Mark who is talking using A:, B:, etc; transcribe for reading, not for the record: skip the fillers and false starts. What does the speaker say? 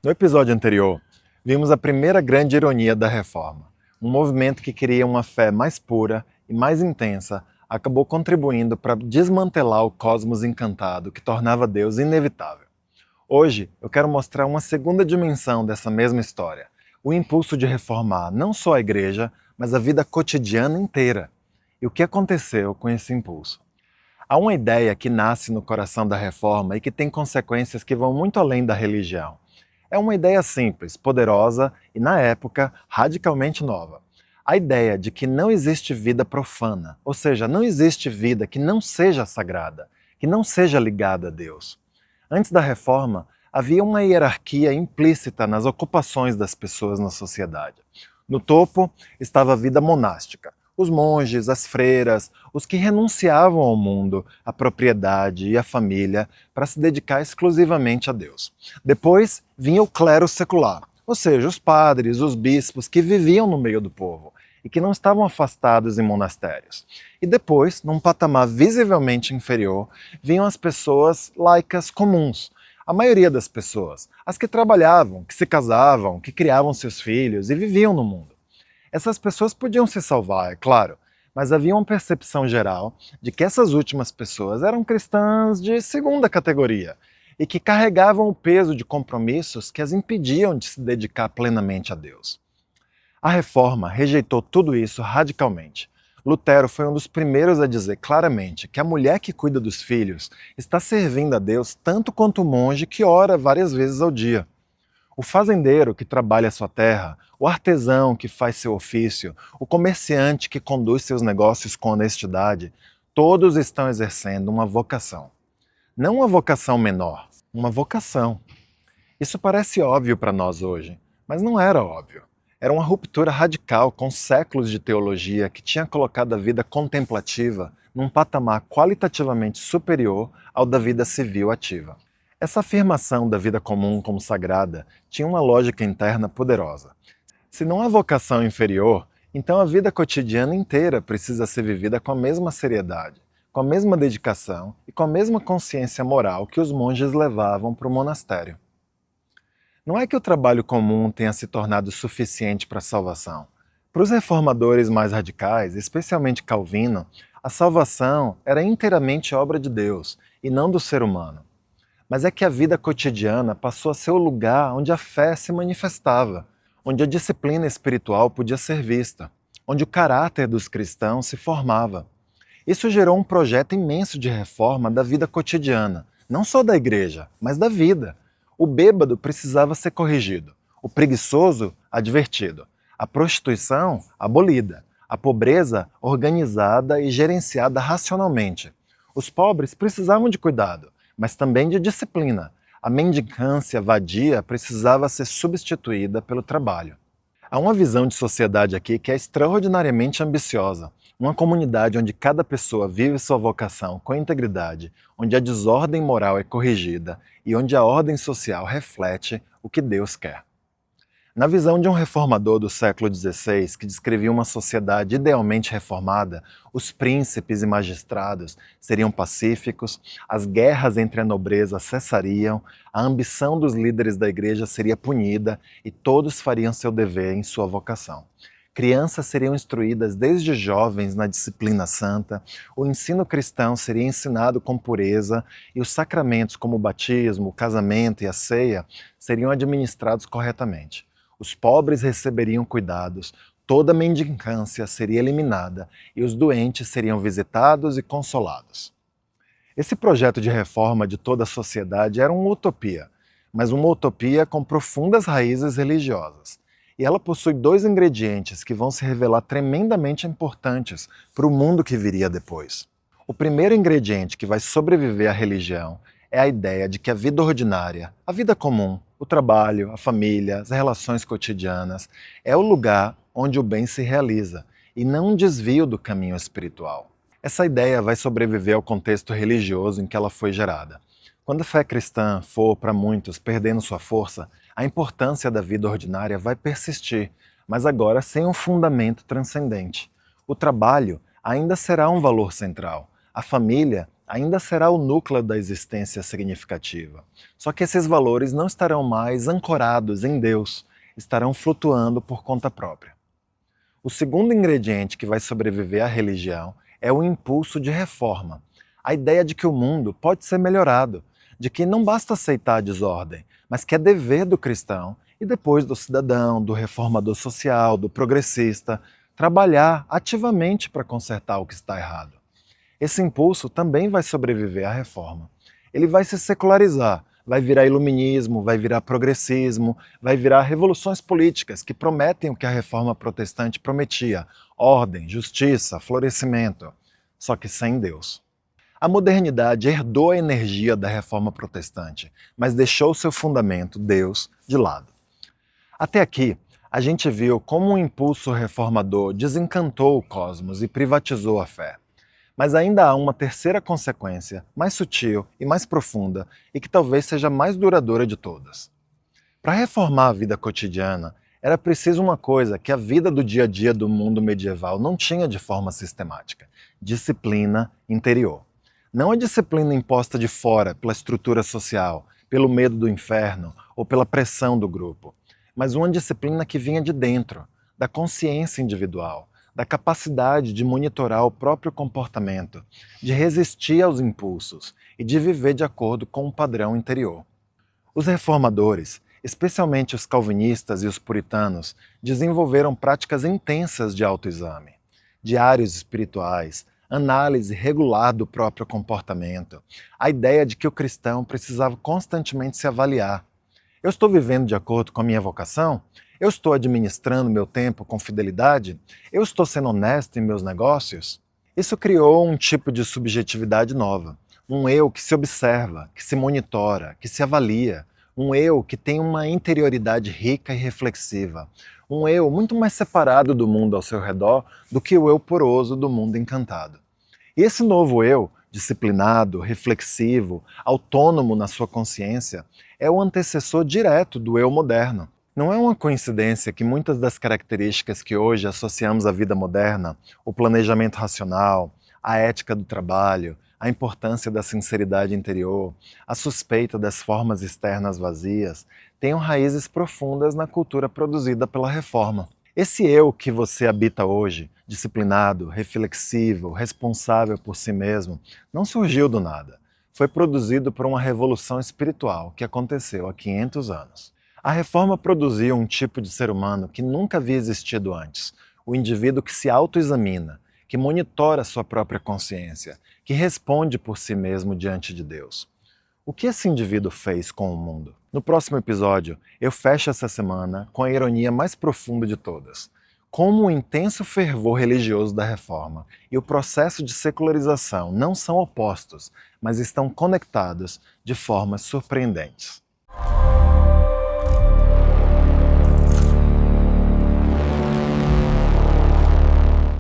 A: No episódio anterior, vimos a primeira grande ironia da Reforma. Um movimento que queria uma fé mais pura e mais intensa acabou contribuindo para desmantelar o cosmos encantado que tornava Deus inevitável. Hoje, eu quero mostrar uma segunda dimensão dessa mesma história: o impulso de reformar não só a igreja, mas a vida cotidiana inteira. E o que aconteceu com esse impulso? Há uma ideia que nasce no coração da reforma e que tem consequências que vão muito além da religião. É uma ideia simples, poderosa e, na época, radicalmente nova. A ideia de que não existe vida profana, ou seja, não existe vida que não seja sagrada, que não seja ligada a Deus. Antes da reforma, havia uma hierarquia implícita nas ocupações das pessoas na sociedade. No topo estava a vida monástica, os monges, as freiras, os que renunciavam ao mundo, à propriedade e à família para se dedicar exclusivamente a Deus. Depois vinha o clero secular, ou seja, os padres, os bispos que viviam no meio do povo e que não estavam afastados em monastérios. E depois, num patamar visivelmente inferior, vinham as pessoas laicas comuns, a maioria das pessoas, as que trabalhavam, que se casavam, que criavam seus filhos e viviam no mundo. Essas pessoas podiam se salvar, é claro, mas havia uma percepção geral de que essas últimas pessoas eram cristãs de segunda categoria e que carregavam o peso de compromissos que as impediam de se dedicar plenamente a Deus. A Reforma rejeitou tudo isso radicalmente. Lutero foi um dos primeiros a dizer claramente que a mulher que cuida dos filhos está servindo a Deus tanto quanto o monge que ora várias vezes ao dia. O fazendeiro que trabalha a sua terra, o artesão que faz seu ofício, o comerciante que conduz seus negócios com honestidade, todos estão exercendo uma vocação. Não uma vocação menor, uma vocação. Isso parece óbvio para nós hoje, mas não era óbvio. Era uma ruptura radical com séculos de teologia que tinha colocado a vida contemplativa num patamar qualitativamente superior ao da vida civil ativa. Essa afirmação da vida comum como sagrada tinha uma lógica interna poderosa. Se não há vocação inferior, então a vida cotidiana inteira precisa ser vivida com a mesma seriedade, com a mesma dedicação e com a mesma consciência moral que os monges levavam para o monastério. Não é que o trabalho comum tenha se tornado suficiente para a salvação. Para os reformadores mais radicais, especialmente Calvino, a salvação era inteiramente obra de Deus e não do ser humano. Mas é que a vida cotidiana passou a ser o lugar onde a fé se manifestava, onde a disciplina espiritual podia ser vista, onde o caráter dos cristãos se formava. Isso gerou um projeto imenso de reforma da vida cotidiana, não só da igreja, mas da vida. O bêbado precisava ser corrigido, o preguiçoso advertido, a prostituição abolida, a pobreza organizada e gerenciada racionalmente. Os pobres precisavam de cuidado, mas também de disciplina. A mendicância vadia precisava ser substituída pelo trabalho. Há uma visão de sociedade aqui que é extraordinariamente ambiciosa. Uma comunidade onde cada pessoa vive sua vocação com integridade, onde a desordem moral é corrigida e onde a ordem social reflete o que Deus quer. Na visão de um reformador do século XVI, que descrevia uma sociedade idealmente reformada, os príncipes e magistrados seriam pacíficos, as guerras entre a nobreza cessariam, a ambição dos líderes da igreja seria punida e todos fariam seu dever em sua vocação. Crianças seriam instruídas desde jovens na disciplina santa, o ensino cristão seria ensinado com pureza e os sacramentos como o batismo, o casamento e a ceia seriam administrados corretamente. Os pobres receberiam cuidados, toda mendicância seria eliminada e os doentes seriam visitados e consolados. Esse projeto de reforma de toda a sociedade era uma utopia, mas uma utopia com profundas raízes religiosas. E ela possui dois ingredientes que vão se revelar tremendamente importantes para o mundo que viria depois. O primeiro ingrediente que vai sobreviver à religião é a ideia de que a vida ordinária, a vida comum, o trabalho, a família, as relações cotidianas, é o lugar onde o bem se realiza e não um desvio do caminho espiritual. Essa ideia vai sobreviver ao contexto religioso em que ela foi gerada. Quando a fé cristã for, para muitos, perdendo sua força, a importância da vida ordinária vai persistir, mas agora sem um fundamento transcendente. O trabalho ainda será um valor central. A família ainda será o núcleo da existência significativa. Só que esses valores não estarão mais ancorados em Deus, estarão flutuando por conta própria. O segundo ingrediente que vai sobreviver à religião é o impulso de reforma. A ideia de que o mundo pode ser melhorado, de que não basta aceitar a desordem, mas que é dever do cristão e depois do cidadão, do reformador social, do progressista, trabalhar ativamente para consertar o que está errado. Esse impulso também vai sobreviver à reforma. Ele vai se secularizar, vai virar iluminismo, vai virar progressismo, vai virar revoluções políticas que prometem o que a reforma protestante prometia: ordem, justiça, florescimento, só que sem Deus. A modernidade herdou a energia da reforma protestante, mas deixou seu fundamento, Deus, de lado. Até aqui, a gente viu como um impulso reformador desencantou o cosmos e privatizou a fé. Mas ainda há uma terceira consequência, mais sutil e mais profunda, e que talvez seja a mais duradoura de todas. Para reformar a vida cotidiana, era preciso uma coisa que a vida do dia a dia do mundo medieval não tinha de forma sistemática: disciplina interior. Não a disciplina imposta de fora pela estrutura social, pelo medo do inferno ou pela pressão do grupo, mas uma disciplina que vinha de dentro, da consciência individual, da capacidade de monitorar o próprio comportamento, de resistir aos impulsos e de viver de acordo com um padrão interior. Os reformadores, especialmente os calvinistas e os puritanos, desenvolveram práticas intensas de autoexame, diários espirituais, análise regular do próprio comportamento, a ideia de que o cristão precisava constantemente se avaliar. Eu estou vivendo de acordo com a minha vocação? Eu estou administrando meu tempo com fidelidade? Eu estou sendo honesto em meus negócios? Isso criou um tipo de subjetividade nova, um eu que se observa, que se monitora, que se avalia, um eu que tem uma interioridade rica e reflexiva, um eu muito mais separado do mundo ao seu redor do que o eu poroso do mundo encantado. E esse novo eu, disciplinado, reflexivo, autônomo na sua consciência, é o antecessor direto do eu moderno. Não é uma coincidência que muitas das características que hoje associamos à vida moderna, o planejamento racional, a ética do trabalho, a importância da sinceridade interior, a suspeita das formas externas vazias, tenham raízes profundas na cultura produzida pela Reforma. Esse eu que você habita hoje, disciplinado, reflexivo, responsável por si mesmo, não surgiu do nada. Foi produzido por uma revolução espiritual que aconteceu há 500 anos. A Reforma produziu um tipo de ser humano que nunca havia existido antes, o indivíduo que se autoexamina, que monitora sua própria consciência, que responde por si mesmo diante de Deus. O que esse indivíduo fez com o mundo? No próximo episódio, eu fecho essa semana com a ironia mais profunda de todas. Como o intenso fervor religioso da Reforma e o processo de secularização não são opostos, mas estão conectados de formas surpreendentes.